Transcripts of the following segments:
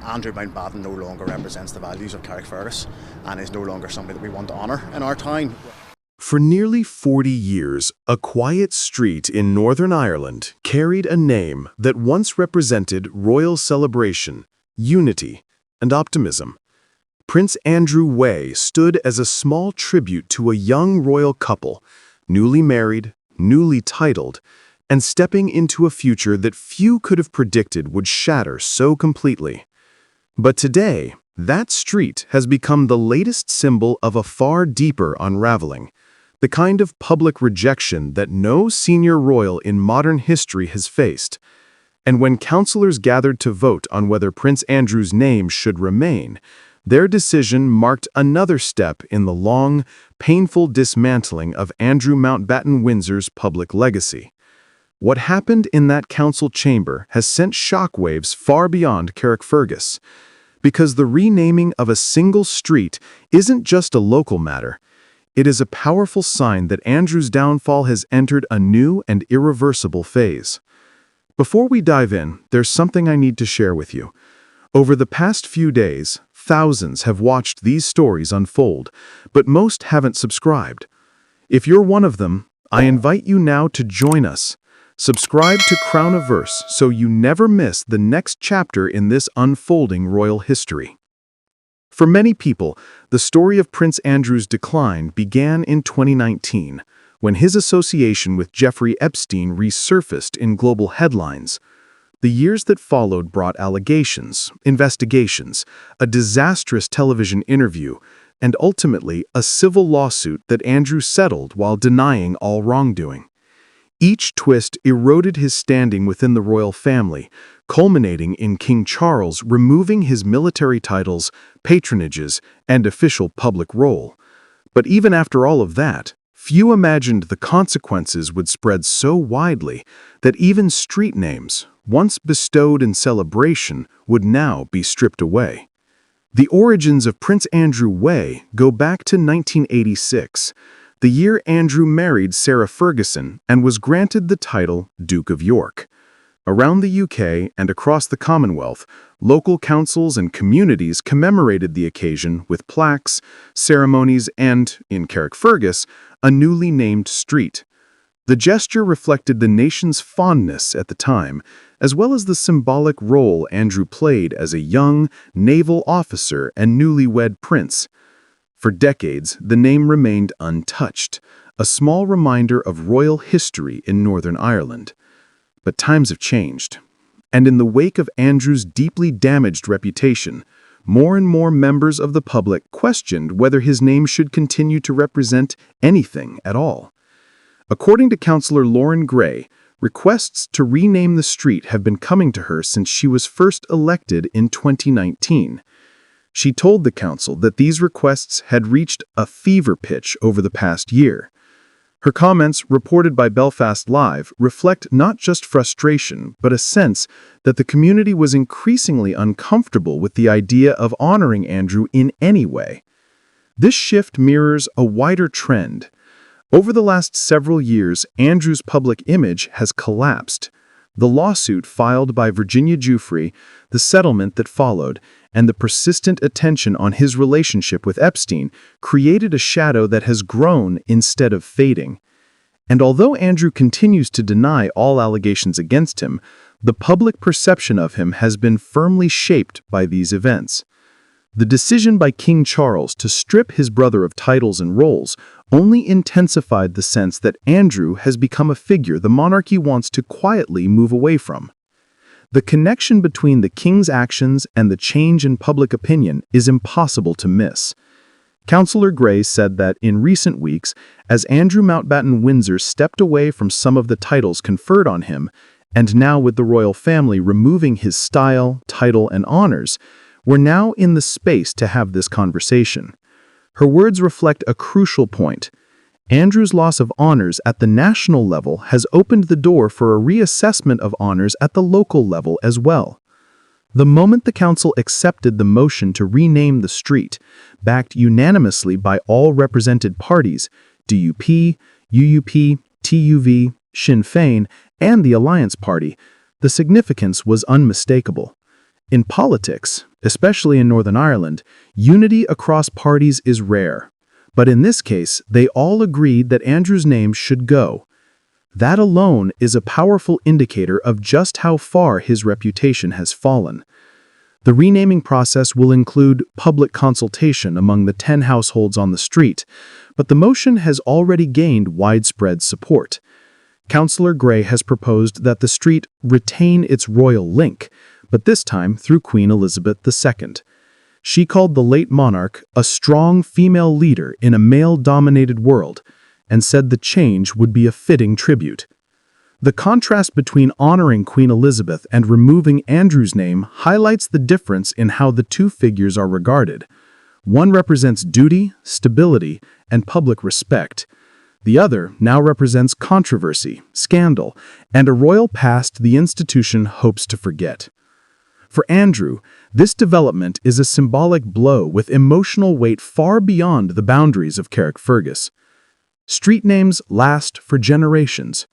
Andrew Mountbatten no longer represents the values of Carrickfergus and is no longer somebody that we want to honour in our town. For nearly 40 years, a quiet street in Northern Ireland carried a name that once represented royal celebration, unity, and optimism. Prince Andrew Way stood as a small tribute to a young royal couple, newly married, newly titled, and stepping into a future that few could have predicted would shatter so completely. But today, that street has become the latest symbol of a far deeper unraveling, the kind of public rejection that no senior royal in modern history has faced. And when councillors gathered to vote on whether Prince Andrew's name should remain, their decision marked another step in the long, painful dismantling of Andrew Mountbatten Windsor's public legacy. What happened in that council chamber has sent shockwaves far beyond Carrickfergus, because the renaming of a single street isn't just a local matter. It is a powerful sign that Andrew's downfall has entered a new and irreversible phase. Before we dive in, there's something I need to share with you. Over the past few days, thousands have watched these stories unfold, but most haven't subscribed. If you're one of them, I invite you now to join us. Subscribe to Crownverse so you never miss the next chapter in this unfolding royal history. For many people, the story of Prince Andrew's decline began in 2019, when his association with Jeffrey Epstein resurfaced in global headlines. The years that followed brought allegations, investigations, a disastrous television interview, and ultimately a civil lawsuit that Andrew settled while denying all wrongdoing. Each twist eroded his standing within the royal family, culminating in King Charles removing his military titles, patronages, and official public role. But even after all of that, few imagined the consequences would spread so widely that even street names, once bestowed in celebration, would now be stripped away. The origins of Prince Andrew Way go back to 1986, the year Andrew married Sarah Ferguson and was granted the title Duke of York. Around the UK and across the Commonwealth, local councils and communities commemorated the occasion with plaques, ceremonies, and, in Carrickfergus, a newly named street. The gesture reflected the nation's fondness at the time, as well as the symbolic role Andrew played as a young naval officer and newlywed prince. For decades, the name remained untouched, a small reminder of royal history in Northern Ireland. But times have changed, and in the wake of Andrew's deeply damaged reputation, more and more members of the public questioned whether his name should continue to represent anything at all. According to Councillor Lauren Gray, requests to rename the street have been coming to her since she was first elected in 2019. She told the council that these requests had reached a fever pitch over the past year. Her comments, reported by Belfast Live, reflect not just frustration, but a sense that the community was increasingly uncomfortable with the idea of honoring Andrew in any way. This shift mirrors a wider trend. Over the last several years, Andrew's public image has collapsed. The lawsuit filed by Virginia Giuffre, the settlement that followed, and the persistent attention on his relationship with Epstein created a shadow that has grown instead of fading. And although Andrew continues to deny all allegations against him, the public perception of him has been firmly shaped by these events. The decision by King Charles to strip his brother of titles and roles only intensified the sense that Andrew has become a figure the monarchy wants to quietly move away from. The connection between the king's actions and the change in public opinion is impossible to miss. Councillor Gray said that in recent weeks, as Andrew Mountbatten Windsor stepped away from some of the titles conferred on him, and now with the royal family removing his style, title, and honors, we're now in the space to have this conversation. Her words reflect a crucial point. Andrew's loss of honors at the national level has opened the door for a reassessment of honors at the local level as well. The moment the council accepted the motion to rename the street, backed unanimously by all represented parties, DUP, UUP, TUV, Sinn Féin, and the Alliance Party, the significance was unmistakable. In politics, especially in Northern Ireland, unity across parties is rare. But in this case, they all agreed that Andrew's name should go. That alone is a powerful indicator of just how far his reputation has fallen. The renaming process will include public consultation among the 10 households on the street, but the motion has already gained widespread support. Councillor Gray has proposed that the street retain its royal link, but this time through Queen Elizabeth II. She called the late monarch a strong female leader in a male-dominated world, and said the change would be a fitting tribute. The contrast between honoring Queen Elizabeth and removing Andrew's name highlights the difference in how the two figures are regarded. One represents duty, stability, and public respect. The other now represents controversy, scandal, and a royal past the institution hopes to forget. For Andrew, this development is a symbolic blow with emotional weight far beyond the boundaries of Carrickfergus. Street names last for generations.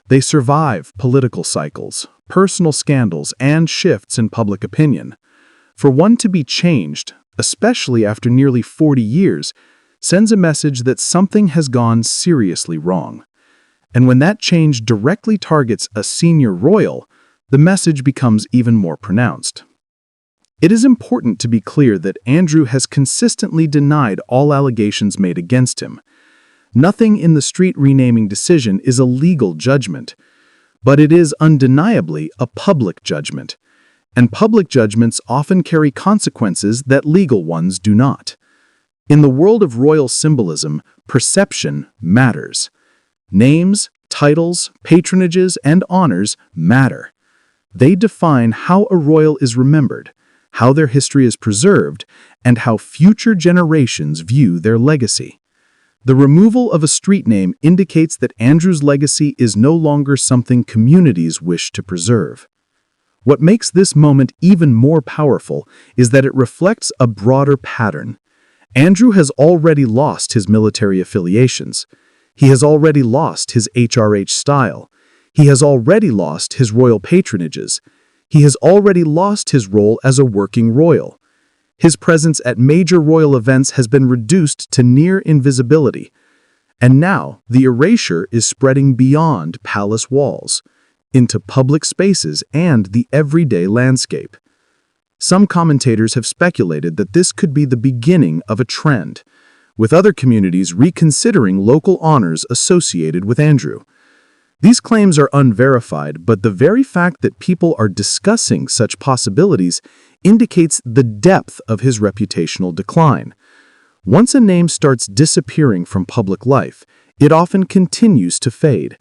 They survive political cycles, personal scandals, and shifts in public opinion. For one to be changed, especially after nearly 40 years, sends a message that something has gone seriously wrong. And when that change directly targets a senior royal, the message becomes even more pronounced. It is important to be clear that Andrew has consistently denied all allegations made against him. Nothing in the street renaming decision is a legal judgment, but it is undeniably a public judgment, and public judgments often carry consequences that legal ones do not. In the world of royal symbolism, perception matters. Names, titles, patronages, and honors matter. They define how a royal is remembered, how their history is preserved, and how future generations view their legacy. The removal of a street name indicates that Andrew's legacy is no longer something communities wish to preserve. What makes this moment even more powerful is that it reflects a broader pattern. Andrew has already lost his military affiliations. He has already lost his HRH style. He has already lost his royal patronages. He has already lost his role as a working royal. His presence at major royal events has been reduced to near invisibility. And now, the erasure is spreading beyond palace walls, into public spaces and the everyday landscape. Some commentators have speculated that this could be the beginning of a trend, with other communities reconsidering local honors associated with Andrew. These claims are unverified, but the very fact that people are discussing such possibilities indicates the depth of his reputational decline. Once a name starts disappearing from public life, it often continues to fade.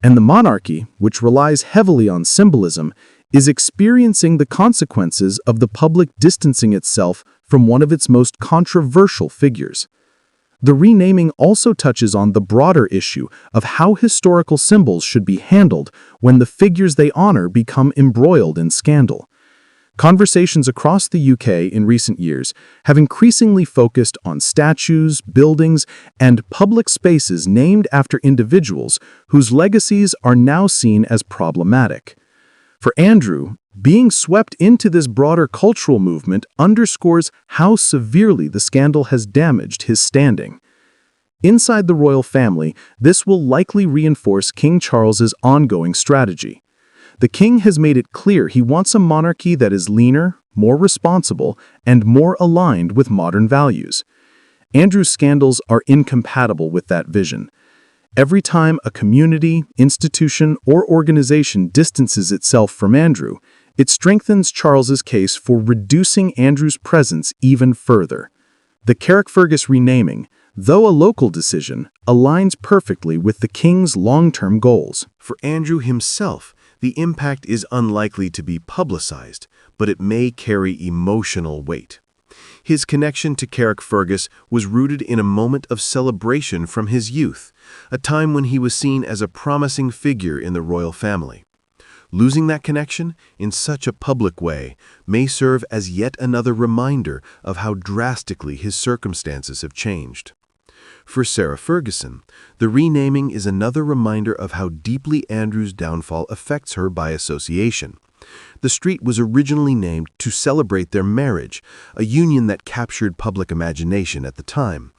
And the monarchy, which relies heavily on symbolism, is experiencing the consequences of the public distancing itself from one of its most controversial figures. The renaming also touches on the broader issue of how historical symbols should be handled when the figures they honor become embroiled in scandal. Conversations across the UK in recent years have increasingly focused on statues, buildings, and public spaces named after individuals whose legacies are now seen as problematic. For Andrew, being swept into this broader cultural movement underscores how severely the scandal has damaged his standing. Inside the royal family, this will likely reinforce King Charles's ongoing strategy. The king has made it clear he wants a monarchy that is leaner, more responsible, and more aligned with modern values. Andrew's scandals are incompatible with that vision. Every time a community, institution, or organization distances itself from Andrew, it strengthens Charles's case for reducing Andrew's presence even further. The Carrickfergus renaming, though a local decision, aligns perfectly with the king's long-term goals. For Andrew himself, the impact is unlikely to be publicized, but it may carry emotional weight. His connection to Carrickfergus was rooted in a moment of celebration from his youth, a time when he was seen as a promising figure in the royal family. Losing that connection in such a public way may serve as yet another reminder of how drastically his circumstances have changed. For Sarah Ferguson, the renaming is another reminder of how deeply Andrew's downfall affects her by association. The street was originally named to celebrate their marriage, a union that captured public imagination at the time.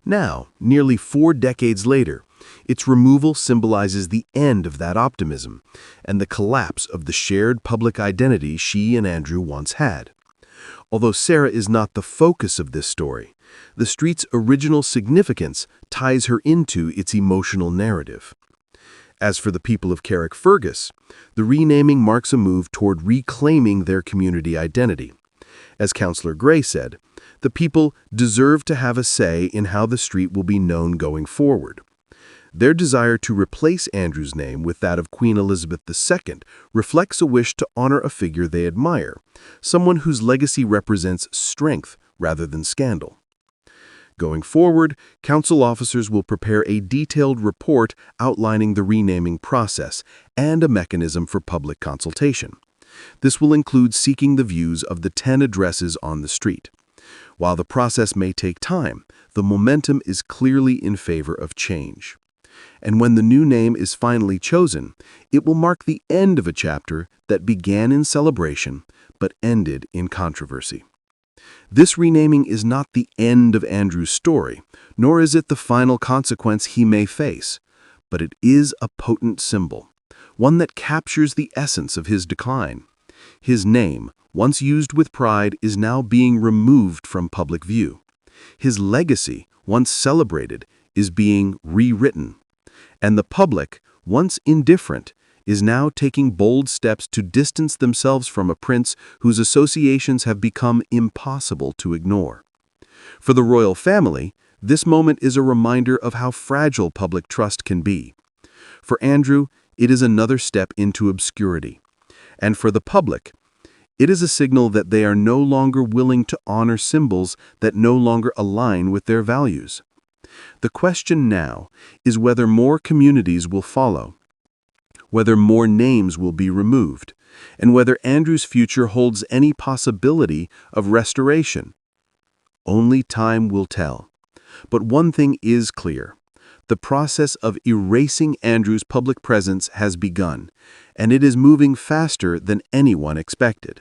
Now, nearly 4 decades later, its removal symbolizes the end of that optimism and the collapse of the shared public identity she and Andrew once had. Although Sarah is not the focus of this story, the street's original significance ties her into its emotional narrative. As for the people of Carrickfergus, the renaming marks a move toward reclaiming their community identity. As Councillor Gray said, the people deserve to have a say in how the street will be known going forward. Their desire to replace Andrew's name with that of Queen Elizabeth II reflects a wish to honor a figure they admire, someone whose legacy represents strength rather than scandal. Going forward, council officers will prepare a detailed report outlining the renaming process and a mechanism for public consultation. This will include seeking the views of the 10 addresses on the street. While the process may take time, the momentum is clearly in favor of change. And when the new name is finally chosen, it will mark the end of a chapter that began in celebration but ended in controversy. This renaming is not the end of Andrew's story, nor is it the final consequence he may face, but it is a potent symbol, one that captures the essence of his decline. His name, once used with pride, is now being removed from public view. His legacy, once celebrated, is being rewritten. And the public, once indifferent, is now taking bold steps to distance themselves from a prince whose associations have become impossible to ignore. For the royal family, this moment is a reminder of how fragile public trust can be. For Andrew, it is another step into obscurity. And for the public, it is a signal that they are no longer willing to honor symbols that no longer align with their values. The question now is whether more communities will follow, whether more names will be removed, and whether Andrew's future holds any possibility of restoration. Only time will tell. But one thing is clear. The process of erasing Andrew's public presence has begun, and it is moving faster than anyone expected.